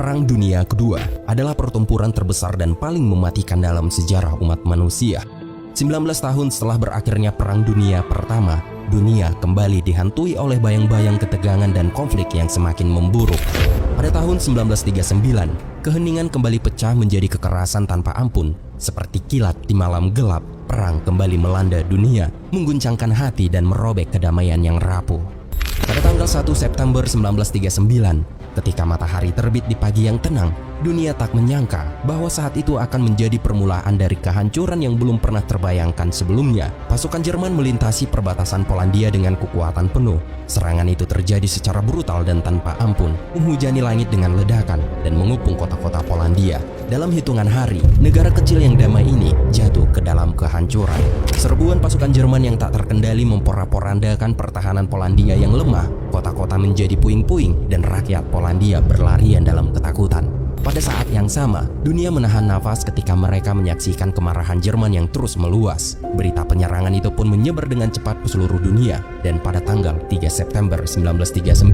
Perang Dunia Kedua adalah pertempuran terbesar dan paling mematikan dalam sejarah umat manusia. 19 tahun setelah berakhirnya Perang Dunia Pertama, dunia kembali dihantui oleh bayang-bayang ketegangan dan konflik yang semakin memburuk. Pada tahun 1939, keheningan kembali pecah menjadi kekerasan tanpa ampun. Seperti kilat di malam gelap, perang kembali melanda dunia, mengguncangkan hati dan merobek kedamaian yang rapuh. Pada tanggal 1 September 1939, ketika matahari terbit di pagi yang tenang, dunia tak menyangka bahwa saat itu akan menjadi permulaan dari kehancuran yang belum pernah terbayangkan sebelumnya. Pasukan Jerman melintasi perbatasan Polandia dengan kekuatan penuh. Serangan itu terjadi secara brutal dan tanpa ampun, menghujani langit dengan ledakan dan mengepung kota-kota Polandia. Dalam hitungan hari, negara kecil yang damai ini jatuh ke dalam kehancuran. Serbuan pasukan Jerman yang tak terkendali memporak-porandakan pertahanan Polandia yang lemah. Kota-kota menjadi puing-puing dan rakyat Polandia berlarian dalam ketakutan. Pada saat yang sama, dunia menahan nafas ketika mereka menyaksikan kemarahan Jerman yang terus meluas. Berita penyerangan itu pun menyebar dengan cepat ke seluruh dunia, dan pada tanggal 3 September 1939,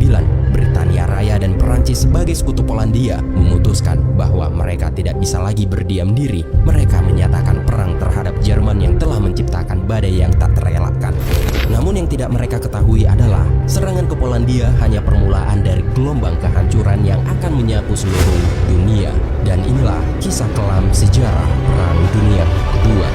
Britania Raya dan Perancis sebagai sekutu Polandia memutuskan bahwa mereka tidak bisa lagi berdiam diri. Mereka menyatakan perang terhadap Jerman yang telah menciptakan badai yang tak terelakkan. Namun yang tidak mereka ketahui adalah serangan ke Polandia hanya permulaan dari gelombang kehancuran yang akan menyapu seluruh dunia. Dan inilah kisah kelam sejarah Perang Dunia Kedua.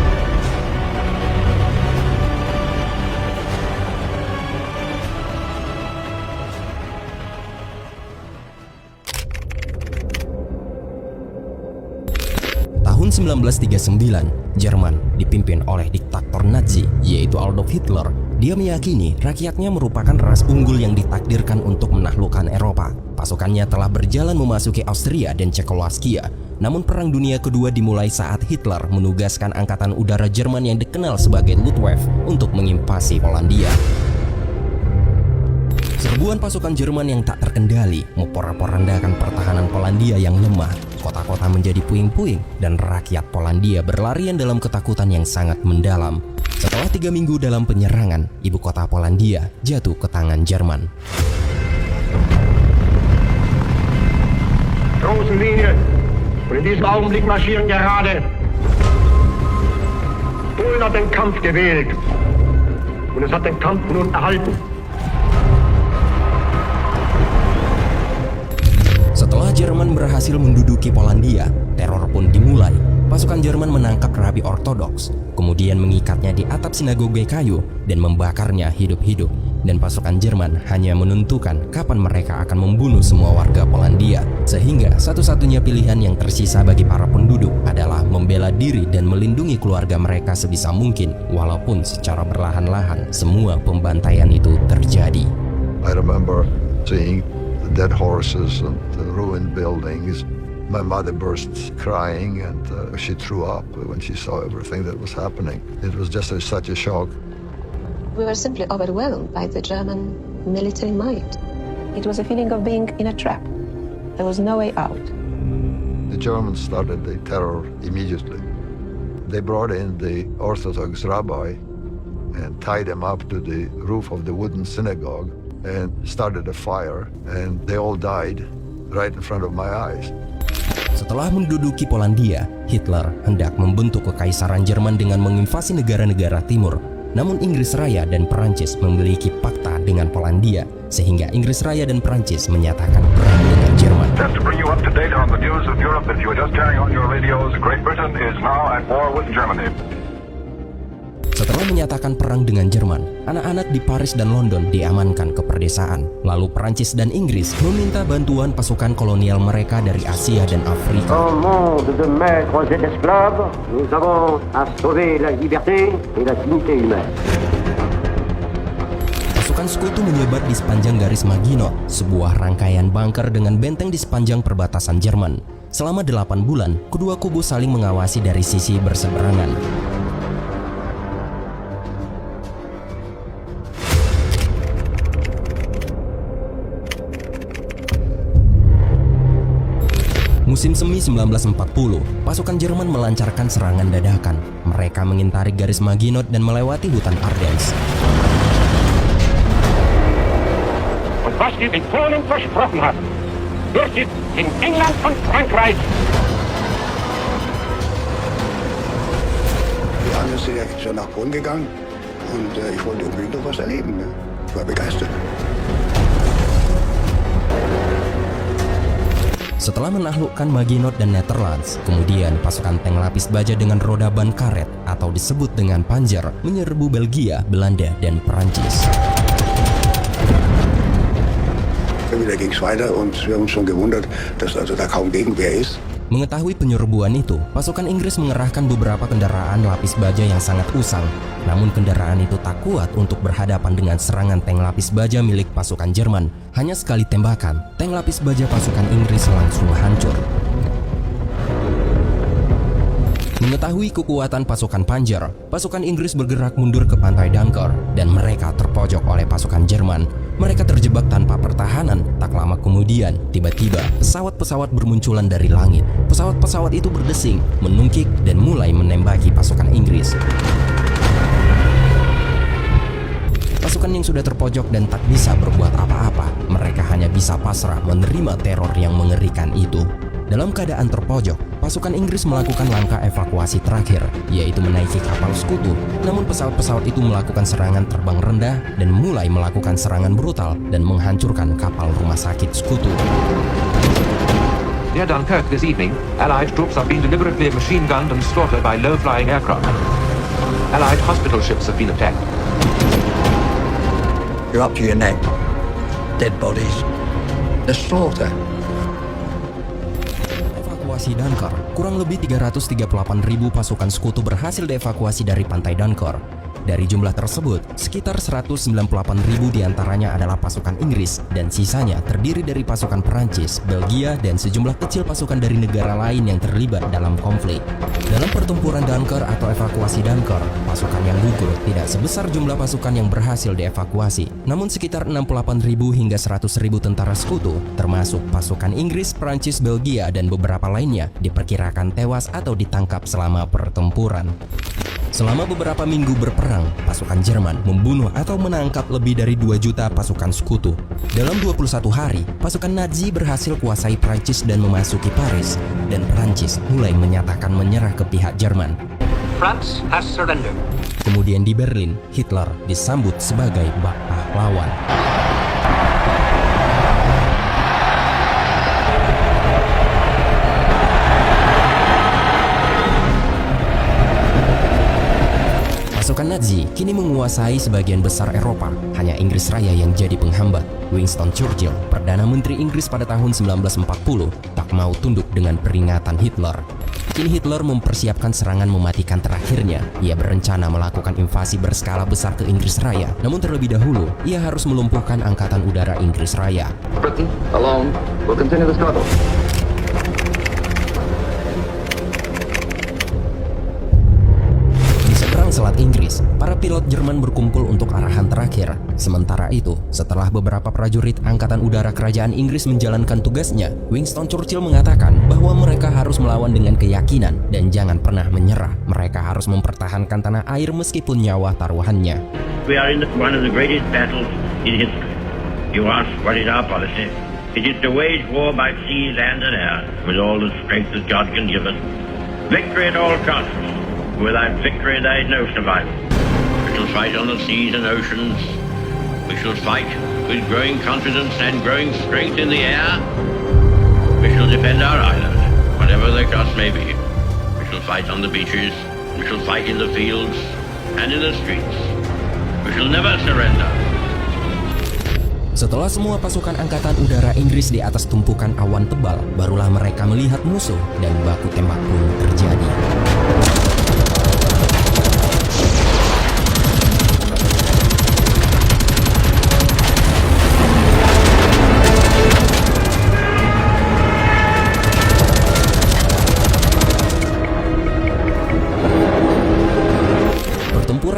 Tahun 1939, Jerman dipimpin oleh diktator Nazi yaitu Adolf Hitler. Dia meyakini rakyatnya merupakan ras unggul yang ditakdirkan untuk menaklukkan Eropa. Pasukannya telah berjalan memasuki Austria dan Cekoslowakia. Namun Perang Dunia Kedua dimulai saat Hitler menugaskan angkatan udara Jerman yang dikenal sebagai Luftwaffe untuk menginvasi Polandia. Serbuan pasukan Jerman yang tak terkendali memporak-porandakan pertahanan Polandia yang lemah. Kota-kota menjadi puing-puing dan rakyat Polandia berlarian dalam ketakutan yang sangat mendalam. Setelah 3 minggu dalam penyerangan, ibu kota Polandia jatuh ke tangan Jerman. Großen Linie. Und in diesem Augenblick marschieren gerade. Polen hat den Kampf gewählt. Und es hat den Kampf nun erhalten. Setelah Jerman berhasil menduduki Polandia, teror pun dimulai. Pasukan Jerman menangkap rabi ortodoks, kemudian mengikatnya di atap sinagoge kayu dan membakarnya hidup-hidup. Dan pasukan Jerman hanya menentukan kapan mereka akan membunuh semua warga Polandia. Sehingga satu-satunya pilihan yang tersisa bagi para penduduk adalah membela diri dan melindungi keluarga mereka sebisa mungkin. Walaupun secara perlahan-lahan semua pembantaian itu terjadi. I remember seeing the dead horses and the ruined buildings. My mother burst crying and she threw up when she saw everything that was happening. It was just such a shock. We were simply overwhelmed by the German military might. It was a feeling of being in a trap. There was no way out. The Germans started the terror immediately. They brought in the Orthodox rabbi and tied him up to the roof of the wooden synagogue and started a fire, and they all died right in front of my eyes. Setelah menduduki Polandia, Hitler hendak membentuk kekaisaran Jerman dengan menginvasi negara-negara timur. Namun Inggris Raya dan Perancis memiliki pakta dengan Polandia, sehingga Inggris Raya dan Perancis menyatakan perang dengan Jerman. Just to bring you up to date on the news of Europe, if you are just turning on your radios, Great Britain is now at war with Germany. Setelah menyatakan perang dengan Jerman, anak-anak di Paris dan London diamankan ke perdesaan. Lalu Perancis dan Inggris meminta bantuan pasukan kolonial mereka dari Asia dan Afrika. Dans le monde de maîtres et d'esclaves, nous avons à sauver la liberté et la dignité humaine. Pasukan sekutu menyebar di sepanjang garis Maginot, sebuah rangkaian bunker dengan benteng di sepanjang perbatasan Jerman. Selama 8 bulan, kedua kubu saling mengawasi dari sisi berseberangan. Musim semi 1940, pasukan Jerman melancarkan serangan dadakan. Mereka mengintari garis Maginot dan melewati hutan Ardennes. Und was wir den Polen versprochen haben, Durchsitz in England und Frankreich. Die Angst ist ja schon nach Bonn gegangen und ich wollte unbedingt noch was erleben. Ne? Ich war begeistert. Setelah menaklukkan Maginot dan Netherlands, kemudian pasukan tank lapis baja dengan roda ban karet atau disebut dengan Panzer menyerbu Belgia, Belanda, dan Perancis. Wieder ging es weiter und wir haben uns schon gewundert, dass also da kaum Gegenwehr ist. Mengetahui penyerbuan itu, pasukan Inggris mengerahkan beberapa kendaraan lapis baja yang sangat usang. Namun kendaraan itu tak kuat untuk berhadapan dengan serangan tank lapis baja milik pasukan Jerman. Hanya sekali tembakan, tank lapis baja pasukan Inggris langsung hancur. Mengetahui kekuatan pasukan Panzer, pasukan Inggris bergerak mundur ke pantai Dunkirk dan mereka terpojok oleh pasukan Jerman. Mereka terjebak tanpa pertahanan. Tak lama kemudian, tiba-tiba pesawat-pesawat bermunculan dari langit. Pesawat-pesawat itu berdesing, menungkik, dan mulai menembaki pasukan Inggris. Pasukan yang sudah terpojok dan tak bisa berbuat apa-apa, mereka hanya bisa pasrah menerima teror yang mengerikan itu. Dalam keadaan terpojok, pasukan Inggris melakukan langkah evakuasi terakhir, yaitu menaiki kapal sekutu. Namun pesawat-pesawat itu melakukan serangan terbang rendah dan mulai melakukan serangan brutal dan menghancurkan kapal rumah sakit sekutu. Near Dunkirk this evening, Allied troops have been deliberately machine-gunned and slaughtered by low-flying aircraft. Allied hospital ships have been attacked. You're up to your neck. Dead bodies. The slaughter. Evakuasi Dunkirk, kurang lebih 338.000 pasukan sekutu berhasil dievakuasi dari pantai Dunkirk. Dari jumlah tersebut, sekitar 198.000 diantaranya adalah pasukan Inggris dan sisanya terdiri dari pasukan Perancis, Belgia, dan sejumlah kecil pasukan dari negara lain yang terlibat dalam konflik. Dalam pertempuran Dunkirk atau evakuasi Dunkirk, pasukan yang gugur tidak sebesar jumlah pasukan yang berhasil dievakuasi, namun sekitar 68.000 hingga 100.000 tentara sekutu, termasuk pasukan Inggris, Perancis, Belgia, dan beberapa lainnya diperkirakan tewas atau ditangkap selama pertempuran. Selama beberapa minggu berperang, pasukan Jerman membunuh atau menangkap lebih dari 2 juta pasukan sekutu. Dalam 21 hari, pasukan Nazi berhasil kuasai Prancis dan memasuki Paris, dan Prancis mulai menyatakan menyerah ke pihak Jerman. France has surrendered. Kemudian di Berlin, Hitler disambut sebagai bak pahlawan. Pasukan Nazi kini menguasai sebagian besar Eropa. Hanya Inggris Raya yang jadi penghambat. Winston Churchill, Perdana Menteri Inggris pada tahun 1940, tak mau tunduk dengan peringatan Hitler. Kini Hitler mempersiapkan serangan mematikan terakhirnya. Ia berencana melakukan invasi berskala besar ke Inggris Raya. Namun terlebih dahulu, ia harus melumpuhkan Angkatan Udara Inggris Raya. Britain, alone, will continue the struggle. Selat Inggris, para pilot Jerman berkumpul untuk arahan terakhir. Sementara itu, setelah beberapa prajurit Angkatan Udara Kerajaan Inggris menjalankan tugasnya, Winston Churchill mengatakan bahwa mereka harus melawan dengan keyakinan dan jangan pernah menyerah. Mereka harus mempertahankan tanah air meskipun nyawa taruhannya. We are in one of the greatest battles in history. You ask, what is our policy? It is to wage war by sea, land and air with all the strength that God can give us. Victory at all costs. Without victory, there is no survival. We shall fight on the seas and oceans. We shall fight with growing confidence and growing strength in the air. We shall defend our island, whatever the cost may be. We shall fight on the beaches. We shall fight in the fields and in the streets. We shall never surrender. Setelah semua pasukan Angkatan Udara Inggris di atas tumpukan awan tebal, barulah mereka melihat musuh dan baku tembak pun terjadi.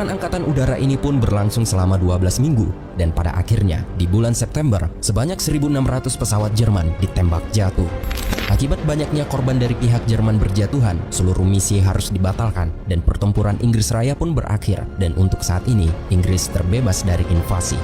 Angkatan Udara ini pun berlangsung selama 12 minggu dan pada akhirnya di bulan September sebanyak 1.600 pesawat Jerman ditembak jatuh. Akibat banyaknya korban dari pihak Jerman berjatuhan, seluruh misi harus dibatalkan dan pertempuran Inggris Raya pun berakhir dan untuk saat ini Inggris terbebas dari invasi.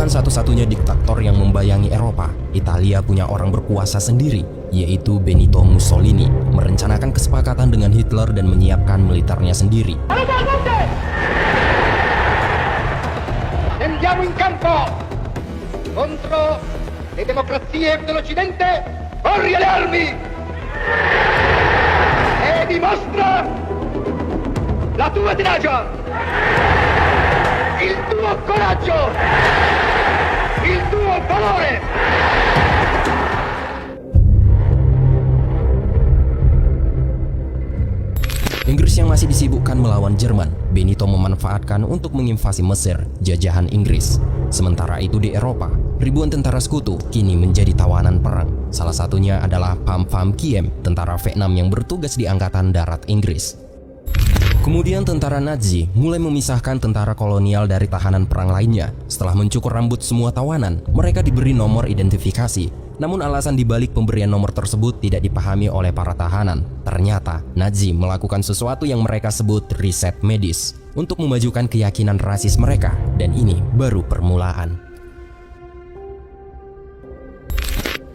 bukan satu-satunya diktator yang membayangi Eropa. Italia punya orang berkuasa sendiri, yaitu Benito Mussolini, merencanakan kesepakatan dengan Hitler dan menyiapkan militernya sendiri. Andiamo in campo contro le democrazie dell'Occidente. Corri alle armi e dimostra la tua tenacia, il tuo coraggio, il tuo valore. Inggris yang masih disibukkan melawan Jerman, Benito memanfaatkan untuk menginvasi Mesir, jajahan Inggris. Sementara itu di Eropa, ribuan tentara sekutu kini menjadi tawanan perang. Salah satunya adalah Pham Pham Kiem, tentara Vietnam yang bertugas di Angkatan Darat Inggris. Kemudian tentara Nazi mulai memisahkan tentara kolonial dari tahanan perang lainnya. Setelah mencukur rambut semua tawanan, mereka diberi nomor identifikasi. Namun alasan dibalik pemberian nomor tersebut tidak dipahami oleh para tahanan. Ternyata Nazi melakukan sesuatu yang mereka sebut riset medis untuk memajukan keyakinan rasis mereka, dan ini baru permulaan.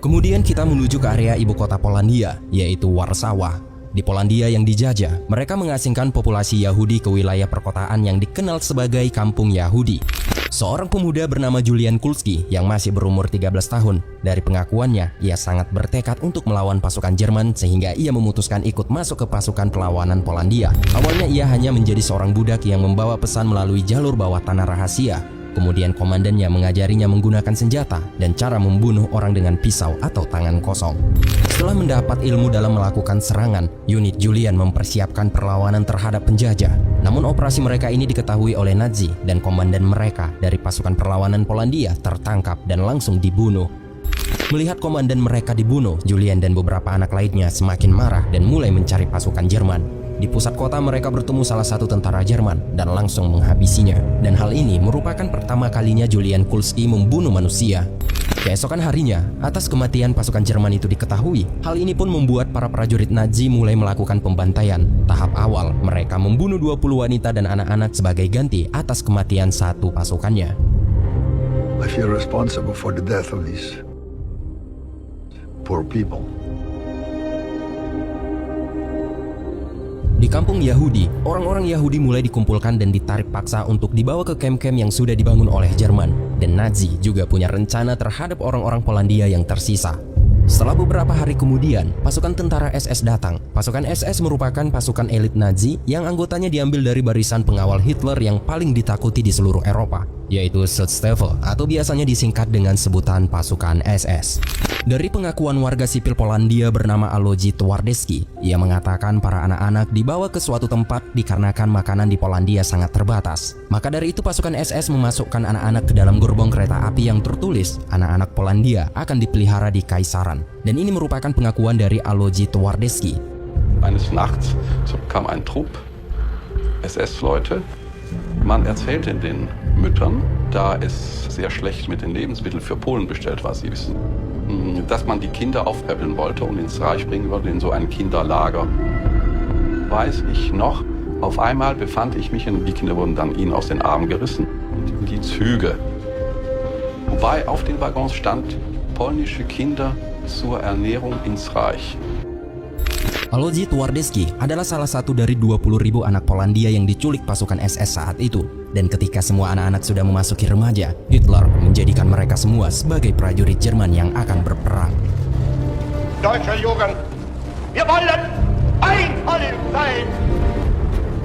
Kemudian kita menuju ke area ibu kota Polandia, yaitu Warsawa. Di Polandia yang dijajah, mereka mengasingkan populasi Yahudi ke wilayah perkotaan yang dikenal sebagai Kampung Yahudi. Seorang pemuda bernama Julian Kulski yang masih berumur 13 tahun. Dari pengakuannya, ia sangat bertekad untuk melawan pasukan Jerman sehingga ia memutuskan ikut masuk ke pasukan perlawanan Polandia. Awalnya ia hanya menjadi seorang budak yang membawa pesan melalui jalur bawah tanah rahasia. Kemudian komandannya mengajarinya menggunakan senjata dan cara membunuh orang dengan pisau atau tangan kosong. Setelah mendapat ilmu dalam melakukan serangan, unit Julian mempersiapkan perlawanan terhadap penjajah. Namun operasi mereka ini diketahui oleh Nazi dan komandan mereka dari pasukan perlawanan Polandia tertangkap dan langsung dibunuh. Melihat komandan mereka dibunuh, Julian dan beberapa anak lainnya semakin marah dan mulai mencari pasukan Jerman. Di pusat kota mereka bertemu salah satu tentara Jerman dan langsung menghabisinya. Dan hal ini merupakan pertama kalinya Julian Kulski membunuh manusia. Keesokan harinya, atas kematian pasukan Jerman itu diketahui. Hal ini pun membuat para prajurit Nazi mulai melakukan pembantaian. Tahap awal, mereka membunuh 20 wanita dan anak-anak sebagai ganti atas kematian satu pasukannya. I feel responsible for the death of these poor people. Di kampung Yahudi, orang-orang Yahudi mulai dikumpulkan dan ditarik paksa untuk dibawa ke kamp-kamp yang sudah dibangun oleh Jerman. Dan Nazi juga punya rencana terhadap orang-orang Polandia yang tersisa. Setelah beberapa hari kemudian, pasukan tentara SS datang. Pasukan SS merupakan pasukan elit Nazi yang anggotanya diambil dari barisan pengawal Hitler yang paling ditakuti di seluruh Eropa, yaitu Schutzstaffel atau biasanya disingkat dengan sebutan pasukan SS. Dari pengakuan warga sipil Polandia bernama Aloji Twardowski, ia mengatakan para anak-anak dibawa ke suatu tempat dikarenakan makanan di Polandia sangat terbatas. Maka dari itu pasukan SS memasukkan anak-anak ke dalam gerbong kereta api yang tertulis anak-anak Polandia akan dipelihara di Kaisaran. Dan ini merupakan pengakuan dari Aloji Twardowski. Eines Nachts kam ein Trupp SS-Leute. Man erzählte den Müttern, da es sehr schlecht mit den Lebensmitteln für Polen bestellt war, sie wissen, dass man die Kinder aufpäppeln wollte und ins Reich bringen wollte, in so ein Kinderlager. Weiß ich noch, auf einmal befand ich mich, und die Kinder wurden dann ihnen aus den Armen gerissen, in die Züge. Wobei auf den Waggons stand, polnische Kinder zur Ernährung ins Reich. Aloji Twardowski adalah salah satu dari 20.000 anak Polandia yang diculik pasukan SS saat itu. Dan ketika semua anak-anak sudah memasuki remaja, Hitler menjadikan mereka semua sebagai prajurit Jerman yang akan berperang. Deutsche Jugend, wir wollen ein Volk sein.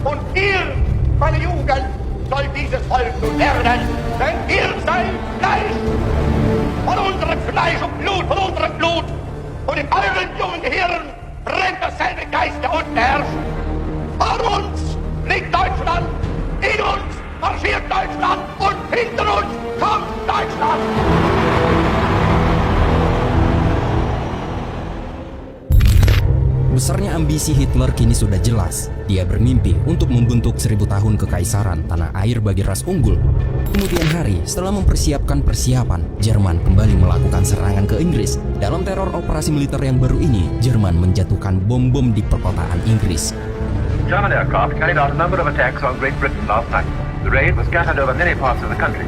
Und ihr, meine Jugend, soll dieses Volk nun werden. Denn ihr seid Fleisch. Von unserem Fleisch und Blut, von unserem Blut. Und in euren jungen Gehirn brennt dasselbe Geist, der unten herrscht. Vor uns liegt Deutschland, in uns marschiert Deutschland und hinter uns kommt Deutschland. Besarnya ambisi Hitler kini sudah jelas. Dia bermimpi untuk membentuk 1000 tahun kekaisaran tanah air bagi ras unggul. Kemudian hari, setelah mempersiapkan persiapan, Jerman kembali melakukan serangan ke Inggris. Dalam teror operasi militer yang baru ini, Jerman menjatuhkan bom-bom di perkotaan Inggris. German aircraft carried out a number of attacks on Great Britain last night. The raid was scattered over many parts of the country.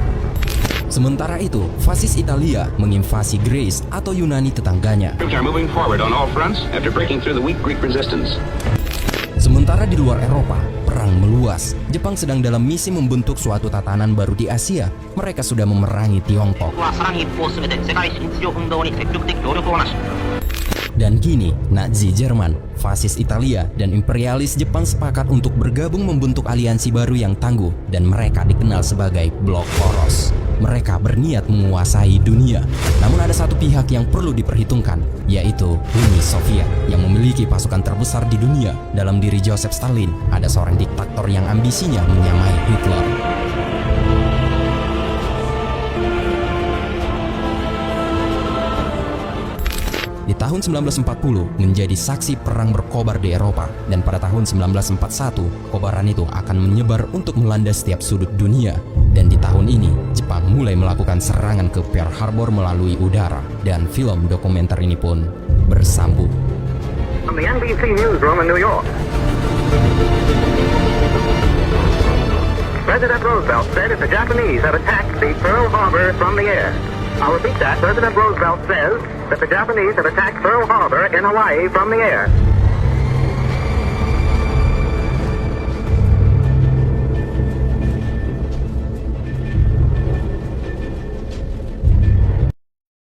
Sementara itu, fasis Italia menginvasi Greece atau Yunani tetangganya. Troops are moving forward on all fronts after breaking through the weak Greek resistance. Sementara di luar Eropa, perang meluas. Jepang sedang dalam misi membentuk suatu tatanan baru di Asia. Mereka sudah memerangi Tiongkok. Dan kini, Nazi Jerman, fasis Italia, dan imperialis Jepang sepakat untuk bergabung membentuk aliansi baru yang tangguh, dan mereka dikenal sebagai Blok Poros. Mereka berniat menguasai dunia. Namun ada satu pihak yang perlu diperhitungkan, yaitu Uni Soviet, yang memiliki pasukan terbesar di dunia. Dalam diri Joseph Stalin, ada seorang diktator yang ambisinya menyamai Hitler. Di tahun 1940 menjadi saksi perang berkobar di Eropa, dan pada tahun 1941 kobaran itu akan menyebar untuk melanda setiap sudut dunia. Dan di tahun ini Jepang mulai melakukan serangan ke Pearl Harbor melalui udara, dan film dokumenter ini pun bersambung. From the NBC newsroom in New York, President Roosevelt said if the Japanese have attacked the Pearl Harbor from the air. I'll repeat that. President Roosevelt says that the Japanese have attacked Pearl Harbor in Hawaii from the air.